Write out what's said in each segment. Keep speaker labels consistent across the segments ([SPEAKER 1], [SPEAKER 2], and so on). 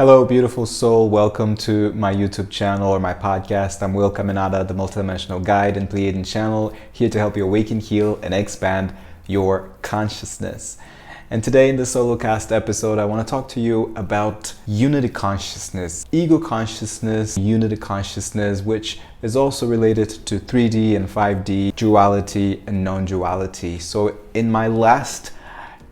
[SPEAKER 1] Hello, beautiful soul. Welcome to my YouTube channel or my podcast. I'm Will Caminada, the multidimensional guide and Pleiadian channel, here to help you awaken, heal, and expand your consciousness. And today in the solo cast episode, I want to talk to you about unity consciousness, ego consciousness, unity consciousness, which is also related to 3D and 5D, duality and non-duality. So in my last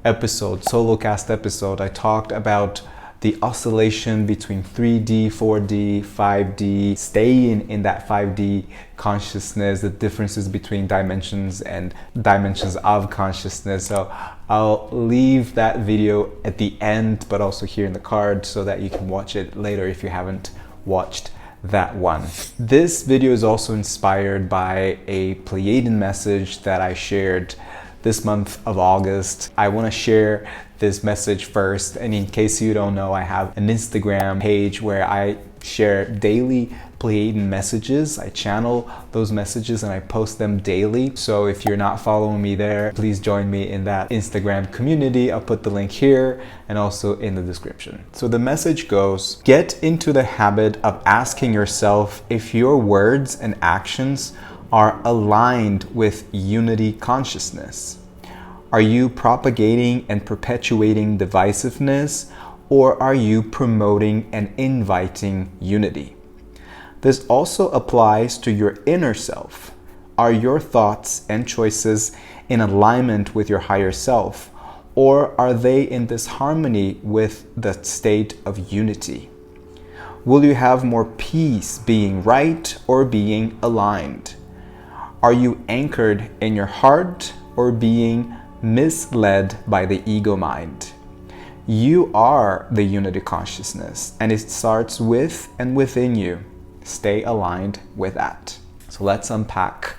[SPEAKER 1] episode, solo cast episode, I talked about the oscillation between 3D, 4D, 5D, staying in that 5D consciousness, the differences between dimensions and dimensions of consciousness. So I'll leave that video at the end, but also here in the card so that you can watch it later if you haven't watched that one. This video is also inspired by a Pleiadian message that I shared this month of August. I want to share this message first, and in case you don't know, I have an Instagram page where I share daily Pleiadian messages. I channel those messages and I post them daily. So if you're not following me there, please join me in that Instagram community. I'll put the link here and also in the description. So the message goes, get into the habit of asking yourself if your words and actions are aligned with unity consciousness. Are you propagating and perpetuating divisiveness, or are you promoting and inviting unity? This also applies to your inner self. Are your thoughts and choices in alignment with your higher self, or are they in disharmony with the state of unity? Will you have more peace being right or being aligned? Are you anchored in your heart or being misled by the ego mind? You are the unity consciousness, and it starts with and within you. Stay aligned with that. So let's unpack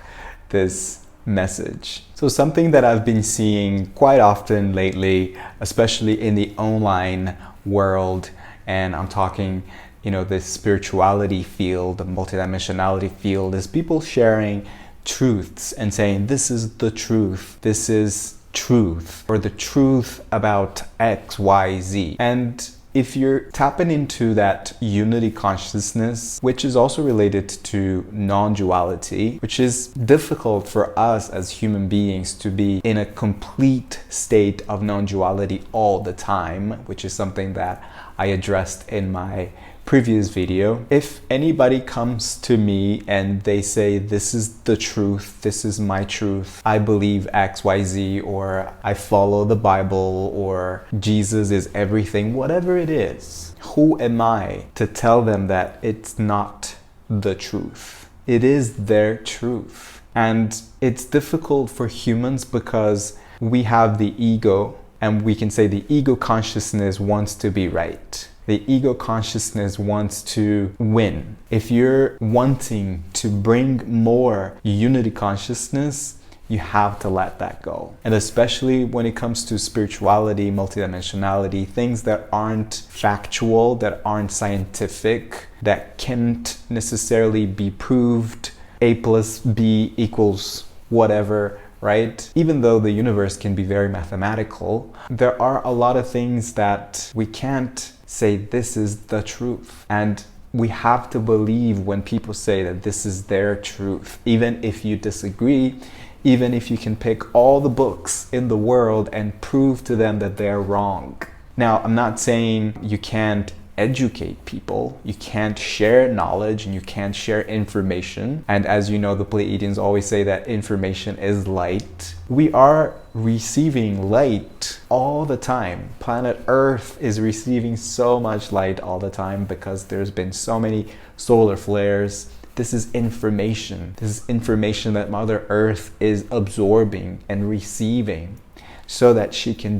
[SPEAKER 1] this message. So something that I've been seeing quite often lately, especially in the online world, and I'm talking, the spirituality field, the multidimensionality field, is people sharing truths and saying, this is the truth, this is truth, or the truth about X, Y, Z. And if you're tapping into that unity consciousness, which is also related to non-duality, which is difficult for us as human beings to be in a complete state of non-duality all the time, which is something that I addressed in my previous video. If anybody comes to me and they say, this is the truth, this is my truth, I believe X, Y, Z, or I follow the Bible, or Jesus is everything, whatever it is, who am I to tell them that it's not the truth? It is their truth. And it's difficult for humans because we have the ego, and we can say the ego consciousness wants to be right. The ego consciousness wants to win. If you're wanting to bring more unity consciousness, you have to let that go. And especially when it comes to spirituality, multidimensionality, things that aren't factual, that aren't scientific, that can't necessarily be proved, A plus B equals whatever, right? Even though the universe can be very mathematical, there are a lot of things that we can't say this is the truth. And we have to believe when people say that this is their truth, even if you disagree, even if you can pick all the books in the world and prove to them that they're wrong. Now, I'm not saying you can't educate people, you can't share knowledge, and you can't share information. And as you know, the Pleiadians always say that information is light. We are receiving light all the time. Planet Earth is receiving so much light all the time because there's been so many solar flares. This is information. This is information that Mother Earth is absorbing and receiving so that she can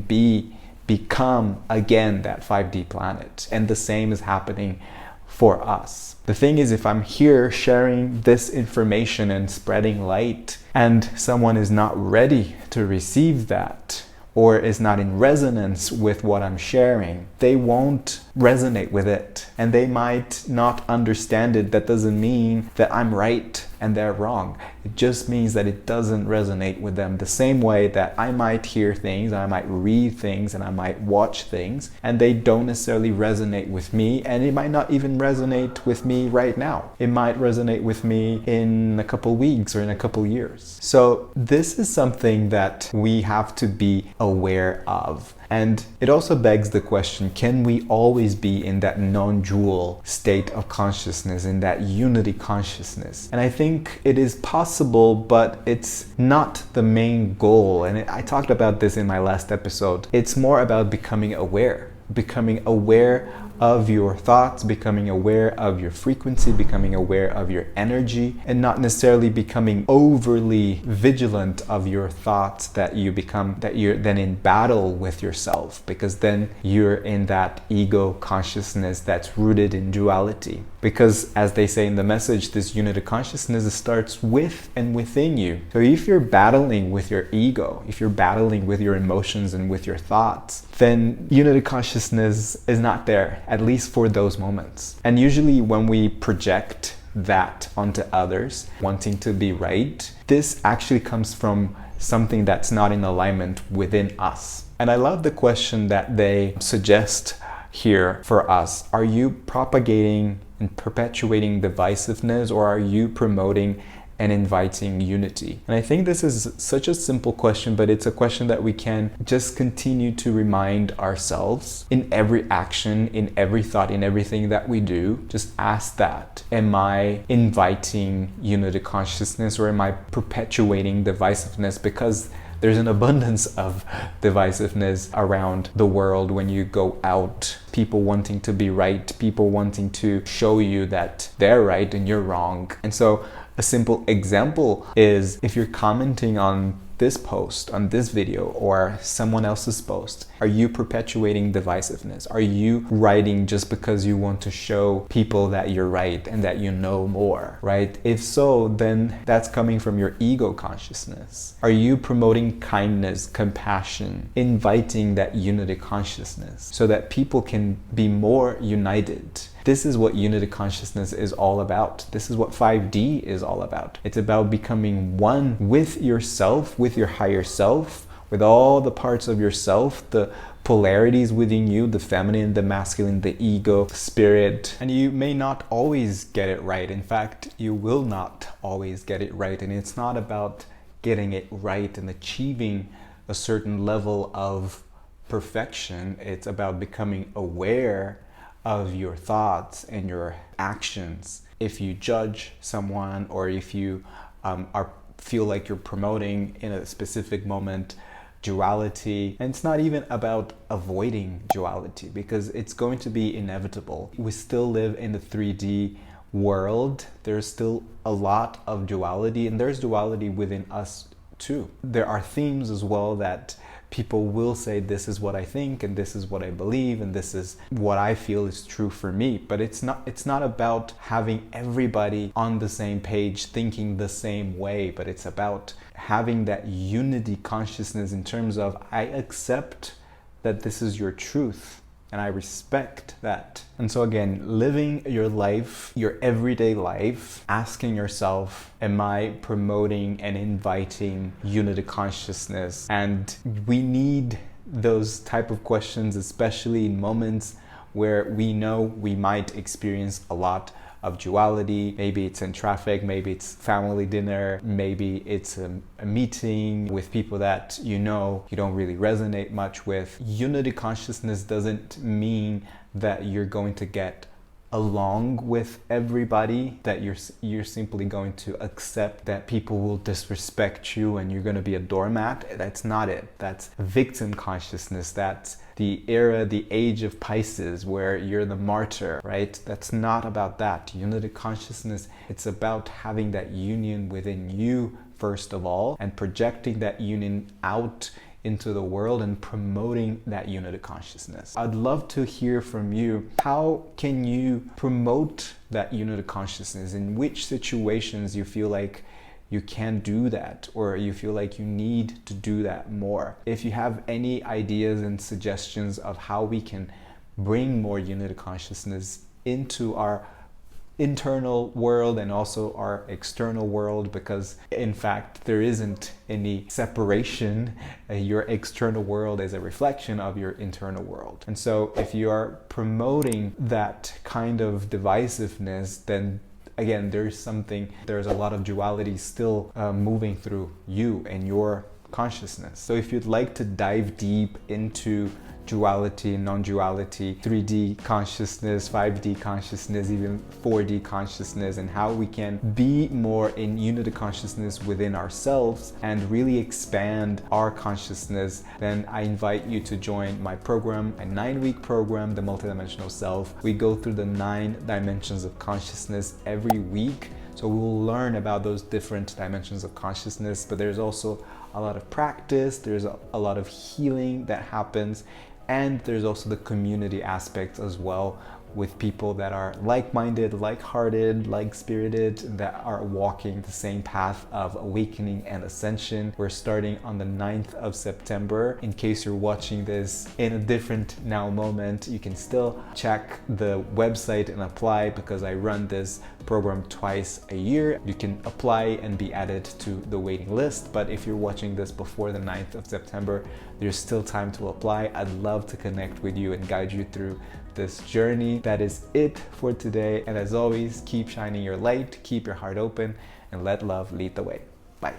[SPEAKER 1] become again that 5D planet. And the same is happening for us. The thing is, if I'm here sharing this information and spreading light, and someone is not ready to receive that, or is not in resonance with what I'm sharing, they won't resonate with it, and they might not understand it. That doesn't mean that I'm right and they're wrong. It just means that it doesn't resonate with them the same way that I might hear things, I might read things, and I might watch things, and they don't necessarily resonate with me, and it might not even resonate with me right now. It might resonate with me in a couple weeks or in a couple years. So this is something that we have to be aware of. And it also begs the question, can we always be in that non-dual state of consciousness, in that unity consciousness? And I think it is possible, but it's not the main goal. And I talked about this in my last episode. It's more about becoming aware of your thoughts, becoming aware of your frequency, becoming aware of your energy, and not necessarily becoming overly vigilant of your thoughts that you're then in battle with yourself, because then you're in that ego consciousness that's rooted in duality. Because as they say in the message, this unity consciousness starts with and within you. So if you're battling with your ego, if you're battling with your emotions and with your thoughts, then unity consciousness is not there, at least for those moments. And usually when we project that onto others, wanting to be right, this actually comes from something that's not in alignment within us. And I love the question that they suggest here for us. Are you propagating and perpetuating divisiveness, or are you promoting and inviting unity? And I think this is such a simple question, but it's a question that we can just continue to remind ourselves in every action, in every thought, in everything that we do. Just ask that. Am I inviting unity consciousness, or am I perpetuating divisiveness? Because there's an abundance of divisiveness around the world when you go out. People wanting to be right, people wanting to show you that they're right and you're wrong. And so a simple example is, if you're commenting on this post, on this video, or someone else's post, are you perpetuating divisiveness? Are you writing just because you want to show people that you're right and that you know more, right? If so, then that's coming from your ego consciousness. Are you promoting kindness, compassion, inviting that unity consciousness so that people can be more united? This is what unity consciousness is all about. This is what 5D is all about. It's about becoming one with yourself, with your higher self, with all the parts of yourself, the polarities within you, the feminine, the masculine, the ego, the spirit. And you may not always get it right. In fact, you will not always get it right. And it's not about getting it right and achieving a certain level of perfection. It's about becoming aware of your thoughts and your actions. If you judge someone, or if you feel like you're promoting in a specific moment duality, and it's not even about avoiding duality, because it's going to be inevitable. We still live in the 3D world. There's still a lot of duality, and there's duality within us too. There are themes as well that people will say, this is what I think, and this is what I believe, and this is what I feel is true for me. But it's not about having everybody on the same page thinking the same way, but it's about having that unity consciousness in terms of, I accept that this is your truth and I respect that. And so again, living your life, your everyday life, asking yourself, am I promoting and inviting unity consciousness? And we need those type of questions, especially in moments where we know we might experience a lot of duality. Maybe it's in traffic, maybe it's family dinner, maybe it's a meeting with people that you know you don't really resonate much with. Unity consciousness doesn't mean that you're going to get along with everybody, that you're simply going to accept that people will disrespect you and you're going to be a doormat. That's not it. That's victim consciousness. That's the era, the age of Pisces, where you're the martyr, right? That's not about that. Unity consciousness, it's about having that union within you first of all, and projecting that union out into the world and promoting that unity consciousness. I'd love to hear from you. How can you promote that unity consciousness? In which situations you feel like you can do that, or you feel like you need to do that more? If you have any ideas and suggestions of how we can bring more unity consciousness into our internal world and also our external world, because in fact there isn't any separation. Your external world is a reflection of your internal world. And so if you are promoting that kind of divisiveness, then again, there's a lot of duality still moving through you and your consciousness. So if you'd like to dive deep into duality, non-duality, 3D consciousness, 5D consciousness, even 4D consciousness, and how we can be more in unity consciousness within ourselves and really expand our consciousness, then I invite you to join my program, a 9-week program, The Multidimensional Self. We go through the 9 dimensions of consciousness every week. So we will learn about those different dimensions of consciousness, but there's also a lot of practice, there's a lot of healing that happens, and there's also the community aspect as well, with people that are like-minded, like-hearted, like-spirited, that are walking the same path of awakening and ascension. We're starting on the 9th of September. In case you're watching this in a different now moment, you can still check the website and apply, because I run this program twice a year. You can apply and be added to the waiting list, but if you're watching this before the 9th of September, there's still time to apply. I'd love to connect with you and guide you through this journey. That is it for today. And as always, keep shining your light, keep your heart open, and let love lead the way. Bye.